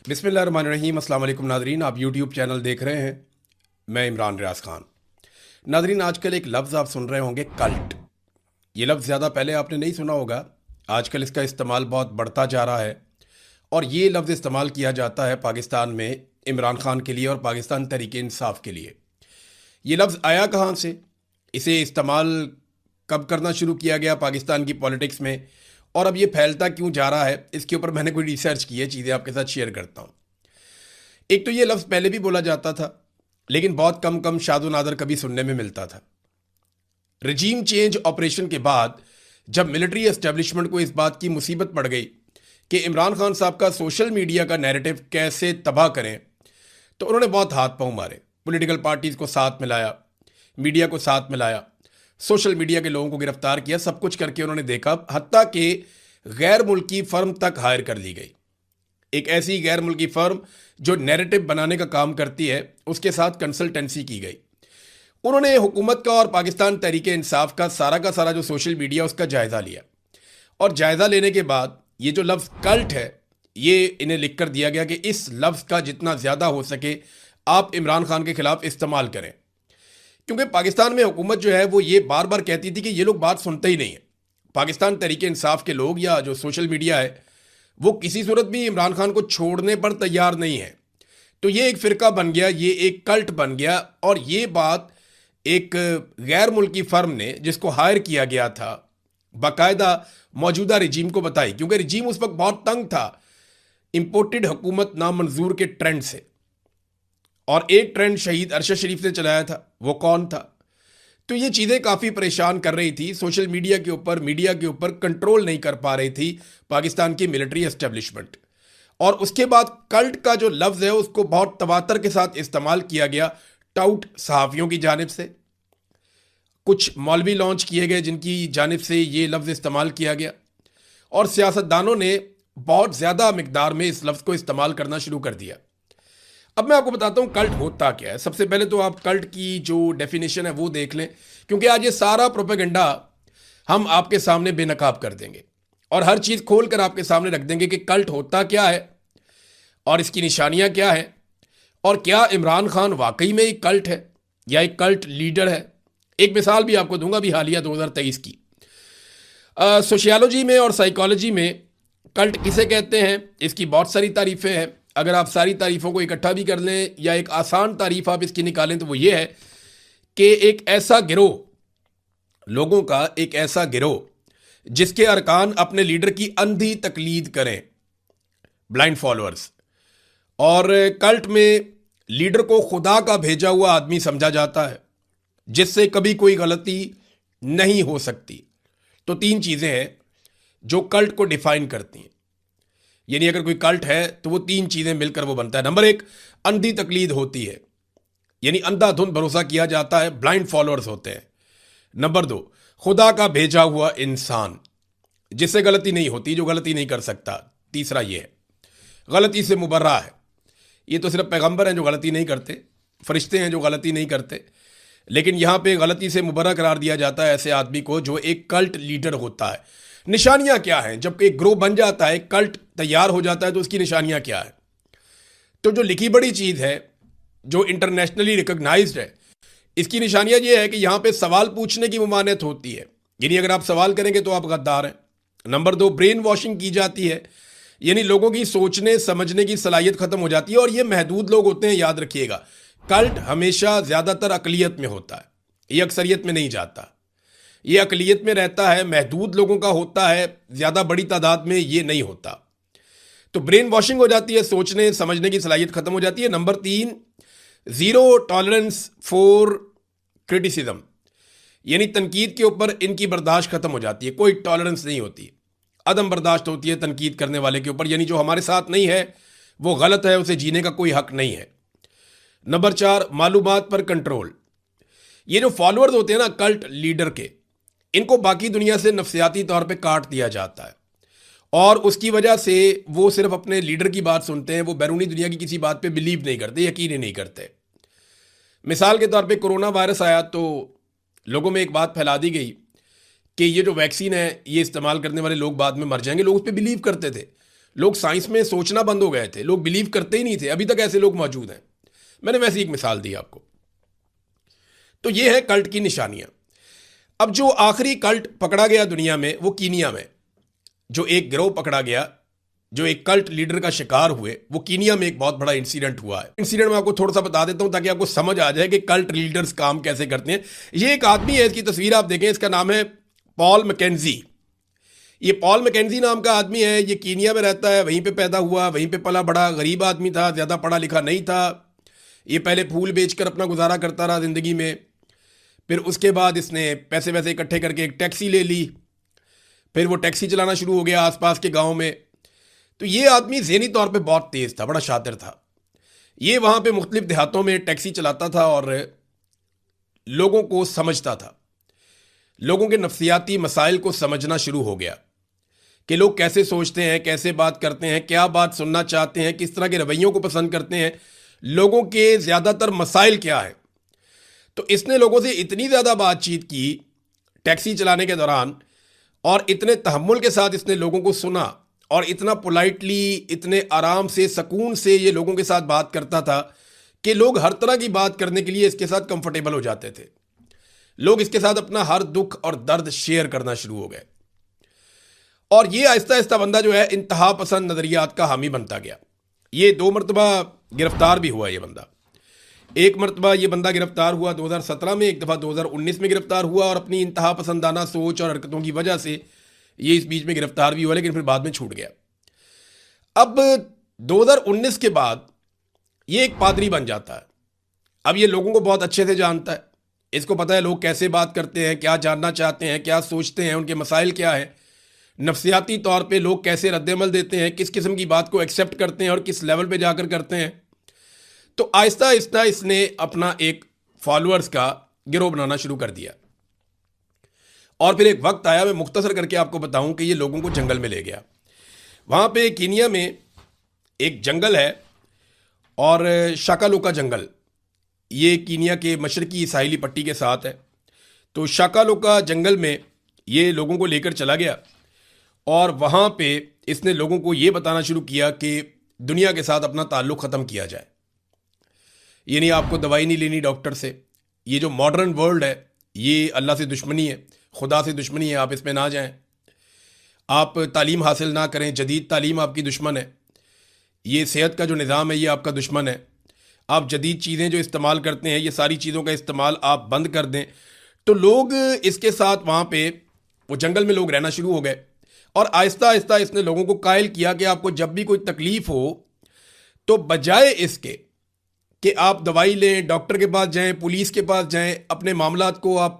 बिस्मिल्लाहिर्रहमानिर्रहीम। अस्सलाम वालेकुम नादरीन, आप यूट्यूब चैनल देख रहे हैं। मैं इमरान रियाज खान। नादरीन, आजकल एक लफ्ज़ आप सुन रहे होंगे, कल्ट। ये लफ्ज़ ज़्यादा पहले आपने नहीं सुना होगा। आजकल इसका इस्तेमाल बहुत बढ़ता जा रहा है और ये लफ्ज़ इस्तेमाल किया जाता है पाकिस्तान में इमरान खान के लिए और पाकिस्तान तहरीक इंसाफ के लिए। ये लफ्ज़ आया कहाँ से, इसे इस्तेमाल कब करना शुरू किया गया पाकिस्तान की पॉलिटिक्स में, और अब ये फैलता क्यों जा रहा है, इसके ऊपर मैंने कोई रिसर्च की है, चीज़ें आपके साथ शेयर करता हूँ। एक तो ये लफ्ज़ पहले भी बोला जाता था, लेकिन बहुत कम कम शादो नादर कभी सुनने में मिलता था। रजीम चेंज ऑपरेशन के बाद जब मिलिट्री एस्टेब्लिशमेंट को इस बात की मुसीबत पड़ गई कि इमरान खान साहब का सोशल मीडिया का नैरेटिव कैसे तबाह करें, तो उन्होंने बहुत हाथ पांव मारे। पॉलिटिकल पार्टीज़ को साथ मिलाया, मीडिया को साथ मिलाया, सोशल मीडिया के लोगों को गिरफ्तार किया, सब कुछ करके उन्होंने देखा, हत्ता कि गैर मुल्की फर्म तक हायर कर ली गई। एक ऐसी गैर मुल्की फर्म जो नैरेटिव बनाने का काम करती है, उसके साथ कंसल्टेंसी की गई। उन्होंने हुकूमत का और पाकिस्तान तहरीक इंसाफ का सारा जो सोशल मीडिया उसका जायज़ा लिया, और जायज़ा लेने के बाद ये जो लफ्ज़ कल्ट है, ये इन्हें लिख कर दिया गया कि इस लफ्ज़ का जितना ज़्यादा हो सके आप इमरान खान के खिलाफ इस्तेमाल करें। क्योंकि पाकिस्तान में हुकूमत जो है वो ये बार बार कहती थी कि ये लोग बात सुनते ही नहीं है। पाकिस्तान तहरीक इंसाफ के लोग या जो सोशल मीडिया है वो किसी सूरत भी इमरान खान को छोड़ने पर तैयार नहीं है। तो ये एक फ़िरका बन गया, ये एक कल्ट बन गया, और ये बात एक गैर मुल्की फर्म ने जिसको हायर किया गया था बाकायदा मौजूदा रजीम को बताई, क्योंकि रजीम उस वक्त बहुत तंग था इंपोर्टेड हुकूमत नामंजूर के ट्रेंड से। और एक ट्रेंड शहीद अरशद शरीफ ने चलाया था, वो कौन था? तो ये चीज़ें काफ़ी परेशान कर रही थी सोशल मीडिया के ऊपर, मीडिया के ऊपर कंट्रोल नहीं कर पा रही थी पाकिस्तान की मिलिट्री एस्टेब्लिशमेंट। और उसके बाद कल्ट का जो लफ्ज़ है उसको बहुत तवातर के साथ इस्तेमाल किया गया टाउट सहाफ़ियों की जानिब से। कुछ मौलवी लॉन्च किए गए जिनकी जानिब से ये लफ्ज़ इस्तेमाल किया गया, और सियासतदानों ने बहुत ज़्यादा मिकदार में इस लफ्ज़ को इस्तेमाल करना शुरू कर दिया। अब मैं आपको बताता हूँ कल्ट होता क्या है। सबसे पहले तो आप कल्ट की जो डेफिनेशन है वो देख लें, क्योंकि आज ये सारा प्रोपेगेंडा हम आपके सामने बेनकाब कर देंगे और हर चीज़ खोल कर आपके सामने रख देंगे कि कल्ट होता क्या है और इसकी निशानियाँ क्या है, और क्या इमरान खान वाकई में एक कल्ट है या एक कल्ट लीडर है। एक मिसाल भी आपको दूंगा, अभी हालिया 2023 की। सोशियोलॉजी में और साइकोलॉजी में कल्ट किसे कहते हैं, इसकी बहुत सारी तारीफ़ें हैं। अगर आप सारी तारीफ़ों को इकट्ठा भी कर लें या एक आसान तारीफ़ आप इसकी निकालें तो वो ये है कि एक ऐसा गिरोह, लोगों का एक ऐसा गिरोह जिसके अरकान अपने लीडर की अंधी तकलीद करें, ब्लाइंड फॉलोअर्स। और कल्ट में लीडर को खुदा का भेजा हुआ आदमी समझा जाता है जिससे कभी कोई गलती नहीं हो सकती। तो तीन चीज़ें हैं जो कल्ट को डिफाइन करती हैं, यानी अगर कोई कल्ट है तो वो तीन चीज़ें मिलकर वो बनता है। नंबर एक, अंधी तकलीद होती है, यानी अंधाधुंध भरोसा किया जाता है, ब्लाइंड फॉलोअर्स होते हैं। नंबर दो, खुदा का भेजा हुआ इंसान जिससे गलती नहीं होती, जो गलती नहीं कर सकता। तीसरा ये है, गलती से मुबर्रा है। ये तो सिर्फ पैगंबर हैं जो गलती नहीं करते, फरिश्ते हैं जो गलती नहीं करते, लेकिन यहाँ पे गलती से मुबर्रा करार दिया जाता है ऐसे आदमी को जो एक कल्ट लीडर होता है। निशानियां क्या हैं जब एक ग्रोह बन जाता है, कल्ट तैयार हो जाता है, तो उसकी निशानियां क्या है? तो जो लिखी बड़ी चीज़ है, जो इंटरनेशनली रिकॉग्नाइज्ड है, इसकी निशानियां ये है कि यहाँ पे सवाल पूछने की ममानियत होती है, यानी अगर आप सवाल करेंगे तो आप गद्दार हैं। नंबर दो, ब्रेन वॉशिंग की जाती है, यानी लोगों की सोचने समझने की सलाहियत खत्म हो जाती है, और ये महदूद लोग होते हैं, याद रखिएगा। कल्ट हमेशा ज़्यादातर अकलियत में होता है, ये अक्सरियत में नहीं जाता, ये अकलियत में रहता है, महदूद लोगों का होता है, ज़्यादा बड़ी तादाद में ये नहीं होता। तो ब्रेन वॉशिंग हो जाती है, सोचने समझने की सलाहियत खत्म हो जाती है। नंबर तीन, ज़ीरो टॉलरेंस फॉर क्रिटिसिज्म, यानी तनकीद के ऊपर इनकी बर्दाश्त खत्म हो जाती है, कोई टॉलरेंस नहीं होती, अदम बर्दाश्त होती है तनकीद करने वाले के ऊपर, यानी जो हमारे साथ नहीं है वो गलत है, उसे जीने का कोई हक नहीं है। नंबर चार, मालूमात पर कंट्रोल। ये जो फॉलोअर्स होते हैं ना कल्ट लीडर के, इनको बाकी दुनिया से नफसियाती तौर पे काट दिया जाता है, और उसकी वजह से वो सिर्फ अपने लीडर की बात सुनते हैं, वो बैरूनी दुनिया की किसी बात पे बिलीव नहीं करते, यकीन ही नहीं करते। मिसाल के तौर पे कोरोना वायरस आया तो लोगों में एक बात फैला दी गई कि ये जो वैक्सीन है ये इस्तेमाल करने वाले लोग बाद में मर जाएंगे, लोग उस पर बिलीव करते थे। लोग साइंस में सोचना बंद हो गए थे, लोग बिलीव करते ही नहीं थे। अभी तक ऐसे लोग मौजूद हैं। मैंने वैसे एक मिसाल दी आपको। तो ये है कल्ट की निशानियां। अब जो आखिरी कल्ट पकड़ा गया दुनिया में वो कीनिया में, जो एक गिरोह पकड़ा गया, जो एक कल्ट लीडर का शिकार हुए, वो कीनिया में एक बहुत बड़ा इंसिडेंट हुआ है। इंसिडेंट में आपको थोड़ा सा बता देता हूं ताकि आपको समझ आ जाए कि कल्ट लीडर्स काम कैसे करते हैं। ये एक आदमी है, इसकी तस्वीर आप देखें, इसका नाम है पॉल मैकेंजी। ये पॉल मैकेंजी नाम का आदमी है, ये कीनिया में रहता है, वहीं पे पैदा हुआ, वहीं पे पला बड़ा, गरीब आदमी था, ज़्यादा पढ़ा लिखा नहीं था। ये पहले फूल बेचकर अपना गुजारा करता रहा ज़िंदगी में। फिर उसके बाद इसने पैसे वैसे इकट्ठे करके एक टैक्सी ले ली, फिर वो टैक्सी चलाना शुरू हो गया आसपास के गांव में। तो ये आदमी ज़हनी तौर पे बहुत तेज़ था, बड़ा शातिर था। ये वहाँ पे मुख्तलिफ देहातों में टैक्सी चलाता था और लोगों को समझता था, लोगों के नफ्सियाती मसाइल को समझना शुरू हो गया कि लोग कैसे सोचते हैं, कैसे बात करते हैं, क्या बात सुनना चाहते हैं, किस तरह के रवैयों को पसंद करते हैं, लोगों के ज़्यादातर मसाइल क्या हैं। तो इसने लोगों से इतनी ज़्यादा बातचीत की टैक्सी चलाने के दौरान, और इतने तहम्मुल के साथ इसने लोगों को सुना, और इतना पोलाइटली, इतने आराम से, सुकून से ये लोगों के साथ बात करता था कि लोग हर तरह की बात करने के लिए इसके साथ कंफर्टेबल हो जाते थे। लोग इसके साथ अपना हर दुख और दर्द शेयर करना शुरू हो गए। और ये आहिस्ता आहिस्ता बंदा जो है इंतहा पसंद नज़रियात का हामी बनता गया। ये 2 मरतबा गिरफ्तार भी हुआ ये बंदा। एक मरतबा ये बंदा गिरफ्तार हुआ 2017 में, एक दफ़ा 2019 में गिरफ्तार हुआ, और अपनी इंतहा पसंदाना सोच और हरकतों की वजह से ये इस बीच में गिरफ्तार भी हुआ, लेकिन फिर बाद में छूट गया। अब 2019 के बाद ये एक पादरी बन जाता है। अब ये लोगों को बहुत अच्छे से जानता है, इसको पता है लोग कैसे बात करते हैं, क्या जानना चाहते हैं, क्या सोचते हैं, उनके मसाइल क्या है, नफ्सियाती तौर पे लोग कैसे रद्दमल देते हैं, किस किस्म की बात को एक्सेप्ट करते हैं और किस लेवल पे जाकर करते हैं। तो आहिस्ता आहिस्ता इसने अपना एक फॉलोअर्स का गिरोह बनाना शुरू कर दिया। और फिर एक वक्त आया, मैं मुख्तसर करके आपको बताऊं, कि ये लोगों को जंगल में ले गया। वहाँ पे कीनिया में एक जंगल है, और शाकालोका जंगल, ये कीनिया के मशरकी साहिली पट्टी के साथ है। तो शाकालोका जंगल में ये लोगों को लेकर चला गया, और वहाँ पे इसने लोगों को ये बताना शुरू किया कि दुनिया के साथ अपना ताल्लुक़ ख़त्म किया जाए। ये नहीं, आपको दवाई नहीं लेनी डॉक्टर से। ये जो मॉडर्न वर्ल्ड है ये अल्लाह से दुश्मनी है, खुदा से दुश्मनी है, आप इसमें ना जाएं। आप तालीम हासिल ना करें, जदीद तालीम आपकी दुश्मन है। ये सेहत का जो निज़ाम है ये आपका दुश्मन है। आप जदीद चीज़ें जो इस्तेमाल करते हैं, ये सारी चीज़ों का इस्तेमाल आप बंद कर दें। तो लोग इसके साथ वहाँ पे वो जंगल में लोग रहना शुरू हो गए, और आहिस्ता आहिस्ता इसने लोगों को कायल किया कि आपको जब भी कोई तकलीफ़ हो तो बजाय इसके कि आप दवाई लें, डॉक्टर के पास जाएं, पुलिस के पास जाएं, अपने मामलात को आप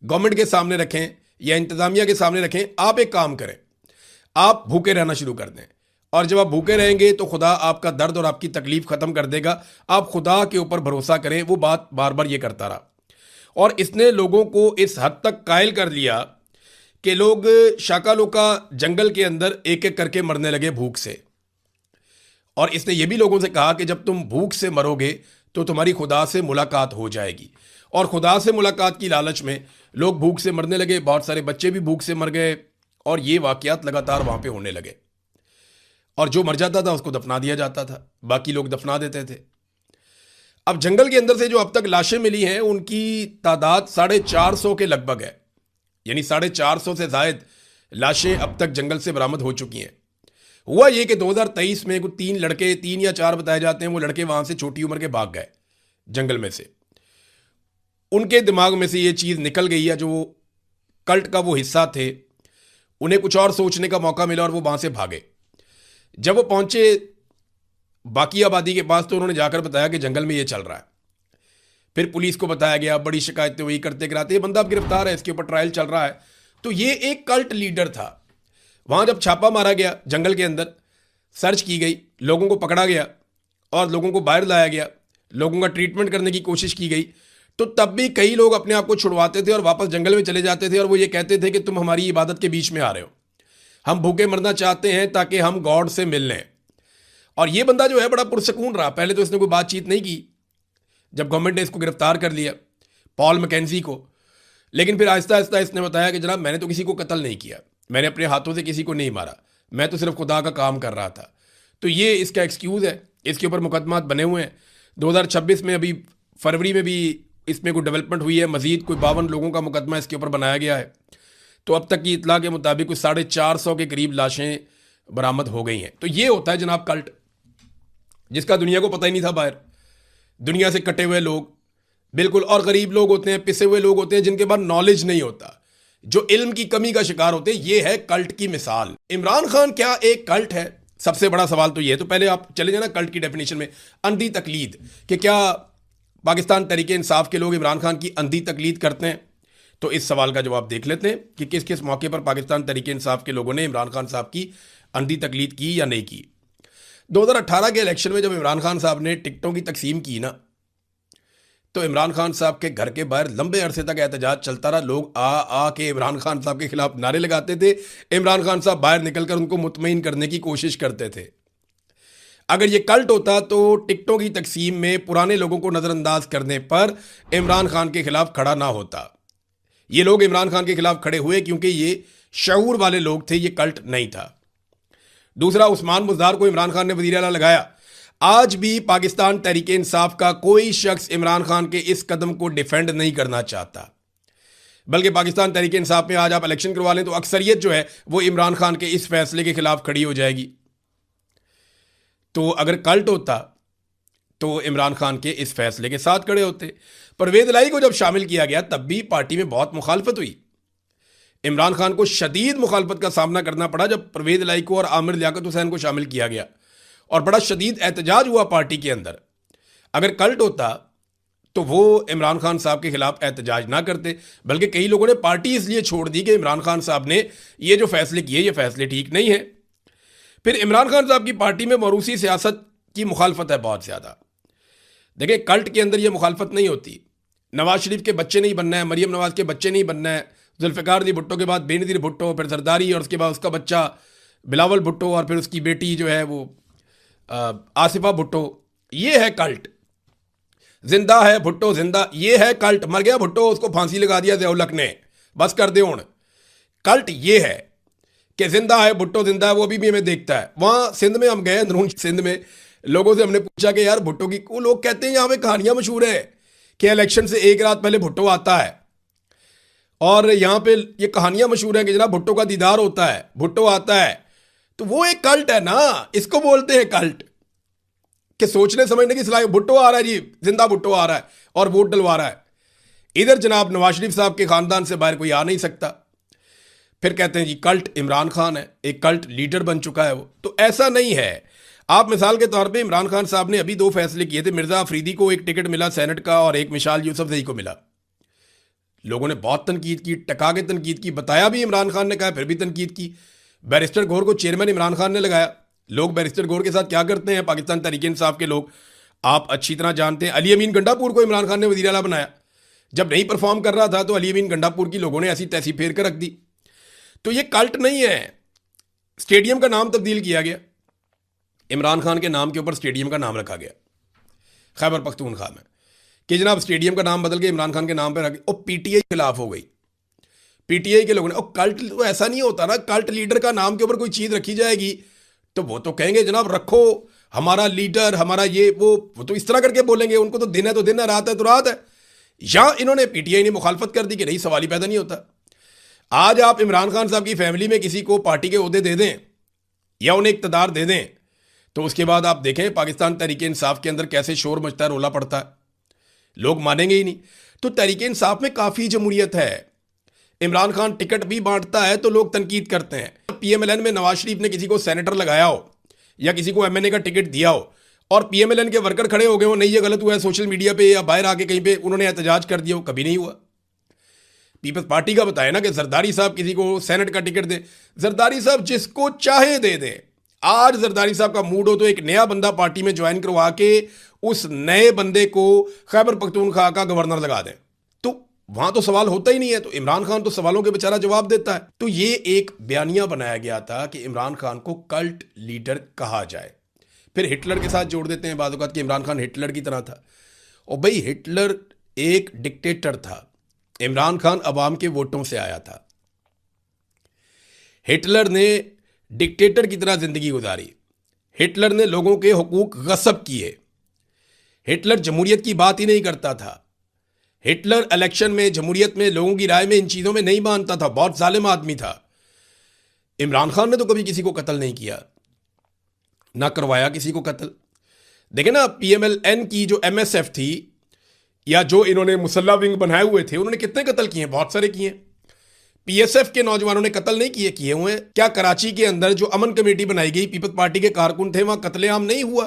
गवर्नमेंट के सामने रखें या इंतज़ामिया के सामने रखें, आप एक काम करें, आप भूखे रहना शुरू कर दें। और जब आप भूखे रहेंगे तो खुदा आपका दर्द और आपकी तकलीफ़ ख़त्म कर देगा। आप खुदा के ऊपर भरोसा करें। वो बात बार बार ये करता रहा, और इसने लोगों को इस हद तक कायल कर लिया कि लोग शाकालोका जंगल के अंदर एक एक करके मरने लगे भूख से। और इसने ये भी लोगों से कहा कि जब तुम भूख से मरोगे तो तुम्हारी खुदा से मुलाकात हो जाएगी। और खुदा से मुलाकात की लालच में लोग भूख से मरने लगे, बहुत सारे बच्चे भी भूख से मर गए, और ये वाक़यात लगातार वहाँ पे होने लगे। और जो मर जाता था उसको दफना दिया जाता था, बाकी लोग दफना देते थे। अब जंगल के अंदर से जो अब तक लाशें मिली हैं उनकी तादाद 450 के लगभग है, यानी 450 से ज़ायद लाशें अब तक जंगल से बरामद हो चुकी हैं। हुआ ये कि 2023 में कुछ 3 लड़के, 3 या 4 बताए जाते हैं, वो लड़के वहाँ से छोटी उम्र के भाग गए जंगल में से। उनके दिमाग में से ये चीज़ निकल गई है, जो कल्ट का वो हिस्सा थे, उन्हें कुछ और सोचने का मौका मिला और वो वहाँ से भागे। जब वो पहुँचे बाकी आबादी के पास तो उन्होंने जाकर बताया कि जंगल में ये चल रहा है। फिर पुलिस को बताया गया, बड़ी शिकायतें हुई, करते कराते ये बंदा अब गिरफ्तार है, इसके ऊपर ट्रायल चल रहा है। तो ये एक कल्ट लीडर था। वहाँ जब छापा मारा गया जंगल के अंदर, सर्च की गई, लोगों को पकड़ा गया और लोगों को बाहर लाया गया, लोगों का ट्रीटमेंट करने की कोशिश की गई, तो तब भी कई लोग अपने आप को छुड़वाते थे और वापस जंगल में चले जाते थे, और वो ये कहते थे कि तुम हमारी इबादत के बीच में आ रहे हो, हम भूखे मरना चाहते हैं ताकि हम गॉड से मिल लें। और ये बंदा जो है बड़ा पुरसकून रहा। पहले तो इसने कोई बातचीत नहीं की जब गवर्नमेंट ने इसको गिरफ्तार कर लिया, पॉल मैकेंजी को। लेकिन फिर आहिस्ता आहिस्ता इसने बताया कि जनाब मैंने तो किसी को कत्ल नहीं किया, मैंने अपने हाथों से किसी को नहीं मारा, मैं तो सिर्फ खुदा का काम कर रहा था। तो ये इसका एक्सक्यूज़ है, इसके ऊपर मुकदमात बने हुए हैं। 2026 में अभी फरवरी में भी इसमें कोई डेवलपमेंट हुई है, मजीद कोई 52 लोगों का मुकदमा इसके ऊपर बनाया गया है। तो अब तक की इतला के मुताबिक कुछ 450 के करीब लाशें बरामद हो गई हैं। तो ये होता है जनाब कल्ट, जिसका दुनिया को पता ही नहीं था। बाहर दुनिया से कटे हुए लोग बिल्कुल, और गरीब लोग होते हैं, पिसे हुए लोग होते हैं, जिनके पास नॉलेज नहीं होता, जो इल्म की कमी का शिकार होते हैं। ये है कल्ट की मिसाल। इमरान खान क्या एक कल्ट है? सबसे बड़ा सवाल तो ये है। तो पहले आप चले जाना कल्ट की डेफिनेशन में, अंधी तकलीद, कि क्या पाकिस्तान तहरीके इंसाफ के लोग इमरान खान की अंधी तकलीद करते हैं? तो इस सवाल का जवाब देख लेते हैं कि किस किस मौके पर पाकिस्तान तहरीके इंसाफ के लोगों ने इमरान खान साहब की अंधी तकलीद की या नहीं की। 2018 के इलेक्शन में जब इमरान खान साहब ने टिकटों की तकसीम की ना, तो इमरान खान साहब के घर के बाहर लंबे अरसे तक एहतजाज चलता रहा। लोग आ के इमरान खान साहब के खिलाफ नारे लगाते थे। इमरान खान साहब बाहर निकलकर उनको मुतमईन करने की कोशिश करते थे। अगर ये कल्ट होता तो टिकटों की तकसीम में पुराने लोगों को नज़रअंदाज करने पर इमरान खान के खिलाफ खड़ा ना होता। ये लोग इमरान खान के खिलाफ खड़े हुए क्योंकि ये शऊर वाले लोग थे, ये कल्ट नहीं था। दूसरा, उस्मान बुज़दार को इमरान खान ने वज़ीर आला लगाया। आज भी पाकिस्तान तहरीके इंसाफ का कोई शख्स इमरान खान के इस कदम को डिफेंड नहीं करना चाहता, बल्कि पाकिस्तान तहरीके इंसाफ में आज आप इलेक्शन करवा लें तो अक्सरियत जो है वो इमरान खान के इस फैसले के खिलाफ खड़ी हो जाएगी। तो अगर कल्ट होता तो इमरान खान के इस फैसले के साथ खड़े होते। परवेज इलाही को जब शामिल किया गया तब भी पार्टी में बहुत मुखालफत हुई। इमरान खान को शदीद मुखालफत का सामना करना पड़ा जब परवेज इलाही को और आमिर लियाकत हुसैन को शामिल किया गया, और बड़ा शदीद एहतजाज हुआ पार्टी के अंदर। अगर कल्ट होता तो वो इमरान खान साहब के खिलाफ एहतजाज ना करते, बल्कि कई लोगों ने पार्टी इसलिए छोड़ दी कि इमरान खान साहब ने ये जो फैसले किए ये फैसले ठीक नहीं है। फिर इमरान खान साहब की पार्टी में मरूसी सियासत की मुखालफत है बहुत ज़्यादा। देखिए, कल्ट के अंदर ये मुखालफत नहीं होती। नवाज शरीफ के बच्चे नहीं बनना है, मरियम नवाज के बच्चे नहीं बनना है, जुल्फ़िकार अली भुट्टो के बाद बेनज़ीर भुट्टो, फिर जरदारी, और उसके बाद उसका बच्चा बिलावल भुट्टो, और फिर उसकी बेटी जो है वो आसिफा भुट्टो। ये है कल्ट। जिंदा है भुट्टो जिंदा, ये है कल्ट। मर गया भुट्टो, उसको फांसी लगा दिया ज़िया-उल-हक ने, बस कर दे हुण। कल्ट ये है कि जिंदा है भुट्टो जिंदा है, वो अभी भी हमें देखता है। वहाँ सिंध में हम गए, अंदरून सिंध में, लोगों से हमने पूछा कि यार भुट्टो की, वो लोग कहते हैं यहाँ पे कहानियां मशहूर है कि इलेक्शन से एक रात पहले भुट्टो आता है, और यहाँ पे ये कहानियां मशहूर है कि जनाब भुट्टो का दीदार होता है, भुट्टो आता है। तो वो एक कल्ट है ना, इसको बोलते हैं कल्ट, कि सोचने समझने की सलाह। भुट्टो आ रहा है जी, जिंदा भुट्टो आ रहा है और वोट डलवा रहा है। इधर जनाब नवाज शरीफ साहब के खानदान से बाहर कोई आ नहीं सकता। फिर कहते हैं जी कल्ट इमरान खान है, एक कल्ट लीडर बन चुका है वो। तो ऐसा नहीं है। आप मिसाल के तौर पे इमरान खान साहब ने अभी 2 फैसले किए थे। मिर्जा अफरीदी को एक टिकट मिला सेनेट का, और एक मिशाल यूसुफजई को मिला। लोगों ने बहुत तनकीद की, टका के तनकीद की, बताया भी इमरान खान ने, कहा फिर भी तनकीद की। बैरिस्टर गौर को चेयरमैन इमरान खान ने लगाया। लोग बैरिस्टर गौर के साथ क्या करते हैं पाकिस्तान तहरीके इंसाफ के लोग, आप अच्छी तरह जानते हैं। अली अमीन गंडापुर को इमरान खान ने वज़ीर आला बनाया। जब नहीं परफॉर्म कर रहा था तो अली अमीन गंडापुर की लोगों ने ऐसी तैसी फेर कर रख दी। तो ये कल्ट नहीं है। स्टेडियम का नाम तब्दील किया गया, इमरान खान के नाम के ऊपर स्टेडियम का नाम रखा गया खैबर पख्तूनख्वा में, कि जनाब स्टेडियम का नाम बदल के इमरान खान के नाम पर रख, और पीटीआई के खिलाफ हो गई। पीटीआई के लोगों ने, और कल्ट तो ऐसा नहीं होता ना, कल्ट लीडर का नाम के ऊपर कोई चीज़ रखी जाएगी तो वो तो कहेंगे जनाब रखो हमारा लीडर, हमारा ये वो तो इस तरह करके बोलेंगे। उनको तो दिन है तो दिन है, रात है तो रात है। या इन्होंने पीटीआई ने मुखालफत कर दी कि नहीं, सवाल ही पैदा नहीं होता। आज आप इमरान खान साहब की फैमिली में किसी को पार्टी के ओहदे दे दें या उन्हें इक़्तिदार दे दें, तो उसके बाद आप देखें पाकिस्तान तहरीके इंसाफ के अंदर कैसे शोर मचता है, रोला पड़ता है, लोग मानेंगे ही नहीं। तो तहरीके इंसाफ में काफ़ी जमहूरियत है। इमरान खान टिकट भी बांटता है तो लोग तनकीद करते हैं। पीएमएलएन में नवाज शरीफ ने किसी को सेनेटर लगाया हो या किसी को एमएनए का टिकट दिया हो, और पीएमएलएन के वर्कर खड़े हो गए हो, नहीं ये गलत हुआ है, सोशल मीडिया पे या बाहर आके कहीं पे उन्होंने एहतजाज कर दिया हो, कभी नहीं हुआ। पीपल्स पार्टी का बताया ना कि जरदारी साहब किसी को सेनेट का टिकट दे, जरदारी साहब जिसको चाहे दे दे। आज जरदारी साहब का मूड हो तो एक नया बंदा पार्टी में ज्वाइन करवा के उस नए बंदे को खैबर पख्तूनख्वा का गवर्नर लगा दें, तो वहां तो सवाल होता ही नहीं है। तो इमरान खान तो सवालों के बेचारा जवाब देता है। तो ये एक बयानिया बनाया गया था कि इमरान खान को कल्ट लीडर कहा जाए। फिर हिटलर के साथ जोड़ देते हैं बाद औक़ात कि इमरान खान हिटलर की तरह था। और भाई हिटलर एक डिक्टेटर था, इमरान खान अवाम के वोटों से आया था। हिटलर ने डिक्टेटर की तरह जिंदगी गुजारी। हिटलर ने लोगों के हुकूक गस्ब किए। हिटलर जमहूरियत की बात ही नहीं करता था। हिटलर इलेक्शन में, जमहूरियत में, लोगों की राय में, इन चीज़ों में नहीं मानता था। बहुत जालिम आदमी था। इमरान खान ने तो कभी किसी को कत्ल नहीं किया, ना करवाया किसी को कत्ल। देखे ना, PMLN की जो MSF थी, या जो इन्होंने मुसल्ला विंग बनाए हुए थे, उन्होंने कितने कत्ल किए? बहुत सारे किए। PSF के नौजवानों ने कत्ल नहीं किए हुए हैं क्या? कराची के अंदर जो अमन कमेटी बनाई गई, पीपल्स पार्टी के कारकुन थे, वहां कत्लेआम नहीं हुआ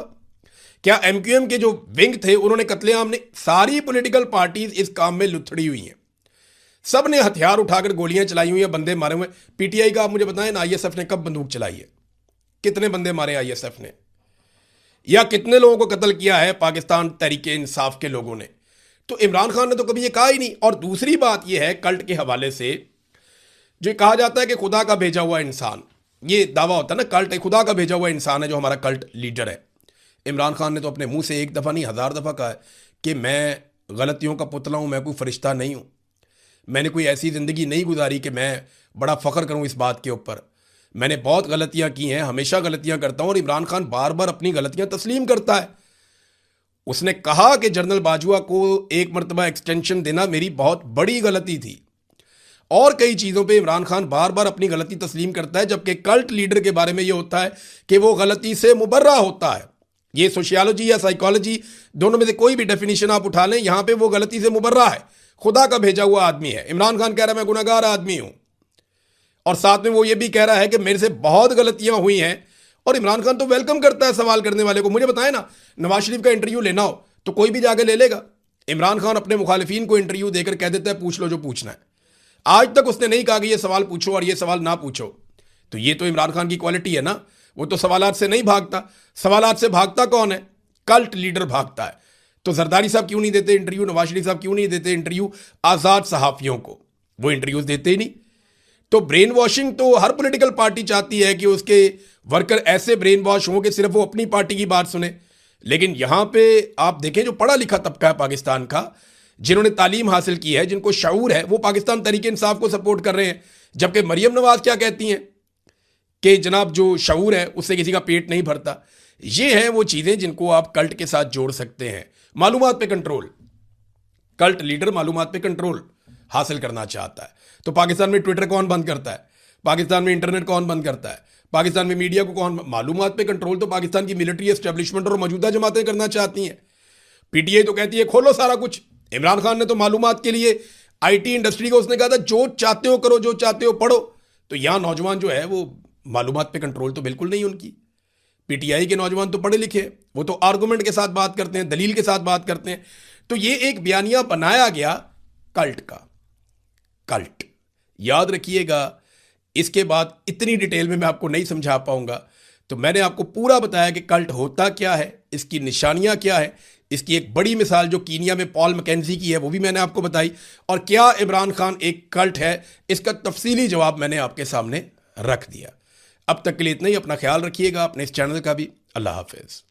क्या? MQM के जो विंग थे, उन्होंने कत्लेआम नहीं? सारी पॉलिटिकल पार्टीज इस काम में लुथड़ी हुई हैं। सब ने हथियार उठाकर गोलियां चलाई हुई हैं, बंदे मारे हुए। PTI का आप मुझे बताएं ना, ISF ने कब बंदूक चलाई है? कितने बंदे मारे ISF ने? या कितने लोगों को कत्ल किया है पाकिस्तान तहरीके इंसाफ के लोगों ने? तो इमरान खान ने तो कभी ये कहा ही नहीं। और दूसरी बात यह है, कल्ट के हवाले से जो कहा जाता है कि खुदा का भेजा हुआ इंसान, ये दावा होता है ना, कल्ट एक खुदा का भेजा हुआ इंसान है जो हमारा कल्ट लीडर है। इमरान खान ने तो अपने मुंह से एक दफ़ा नहीं 1000 दफ़ा कहा है कि मैं गलतियों का पुतला हूं, मैं कोई फरिश्ता नहीं हूं, मैंने कोई ऐसी ज़िंदगी नहीं गुजारी कि मैं बड़ा फ़ख्र करूं इस बात के ऊपर। मैंने बहुत गलतियां की हैं, हमेशा गलतियां करता हूं। और इमरान खान बार बार अपनी गलतियां तस्लीम करता है। उसने कहा कि जनरल बाजवा को एक मरतबा एक्सटेंशन देना मेरी बहुत बड़ी गलती थी। और कई चीज़ों पे इमरान खान बार बार अपनी गलती तस्लीम करता है, जबकि कल्ट लीडर के बारे में ये होता है कि वो गलती से मुबर्रा होता है। ये सोशियोलॉजी या साइकोलॉजी, दोनों में से कोई भी डेफिनेशन आप उठा लें, यहां पे वो गलती से मुबर्रा है, खुदा का भेजा हुआ आदमी है। इमरान खान कह रहा है मैं गुनहगार आदमी हूं, और साथ में वो ये भी कह रहा है कि मेरे से बहुत गलतियां हुई हैं। और इमरान खान तो वेलकम करता है सवाल करने वाले को। मुझे बताएं ना, नवाज शरीफ का इंटरव्यू लेना हो तो कोई भी जाके ले लेगा। इमरान खान अपने मुखालिफिन को इंटरव्यू देकर कह देता है पूछ लो जो पूछना है। आज तक उसने नहीं कहा कि ये सवाल पूछो और ये सवाल ना पूछो। तो ये तो इमरान खान की क्वालिटी है ना, वो तो सवालात से नहीं भागता। सवालात से भागता कौन है? कल्ट लीडर भागता है। तो जरदारी साहब क्यों नहीं देते इंटरव्यू? नवाज शरीफ साहब क्यों नहीं देते इंटरव्यू आज़ाद सहाफ़ियों को? वो इंटरव्यूज देते ही नहीं। तो ब्रेन वॉशिंग तो हर पॉलिटिकल पार्टी चाहती है कि उसके वर्कर ऐसे ब्रेन वॉश हों कि सिर्फ वो अपनी पार्टी की बात सुने। लेकिन यहां पे आप देखें, जो पढ़ा लिखा तबका है पाकिस्तान का, जिन्होंने तालीम हासिल की है, जिनको शऊर है, वो पाकिस्तान तहरीक इंसाफ को सपोर्ट कर रहे हैं। जबकि मरियम नवाज क्या कहती हैं कि जनाब जो शऊर है उससे किसी का पेट नहीं भरता। ये हैं वो चीज़ें जिनको आप कल्ट के साथ जोड़ सकते हैं। मालूमात पे कंट्रोल, कल्ट लीडर मालूमात पे कंट्रोल हासिल करना चाहता है। तो पाकिस्तान में ट्विटर कौन बंद करता है? पाकिस्तान में इंटरनेट कौन बंद करता है? पाकिस्तान में मीडिया को कौन? मालूमात पे कंट्रोल तो पाकिस्तान की मिलिट्री एस्टेब्लिशमेंट और मौजूदा जमातें करना चाहती हैं। PTI तो कहती है खोलो सारा कुछ। इमरान खान ने तो मालूमात के लिए IT इंडस्ट्री को उसने कहा था जो चाहते हो करो, जो चाहते हो पढ़ो। तो यहां नौजवान जो है वो मालूमात पे कंट्रोल तो बिल्कुल नहीं उनकी। PTI के नौजवान तो पढ़े लिखे, वो तो आर्गूमेंट के साथ बात करते हैं, दलील के साथ बात करते हैं। तो ये एक बयानिया बनाया गया कल्ट का। कल्ट याद रखिएगा, इसके बाद इतनी डिटेल में मैं आपको नहीं समझा पाऊंगा। तो मैंने आपको पूरा बताया कि कल्ट होता क्या है, इसकी निशानियां क्या है। इसकी एक बड़ी मिसाल जो कीनिया में पॉल मैकेंजी की है वो भी मैंने आपको बताई। और क्या इमरान खान एक कल्ट है, इसका तफसीली जवाब मैंने आपके सामने रख दिया। अब तक के लिए इतना ही। अपना ख्याल रखिएगा, अपने इस चैनल का भी। अल्लाह हाफिज।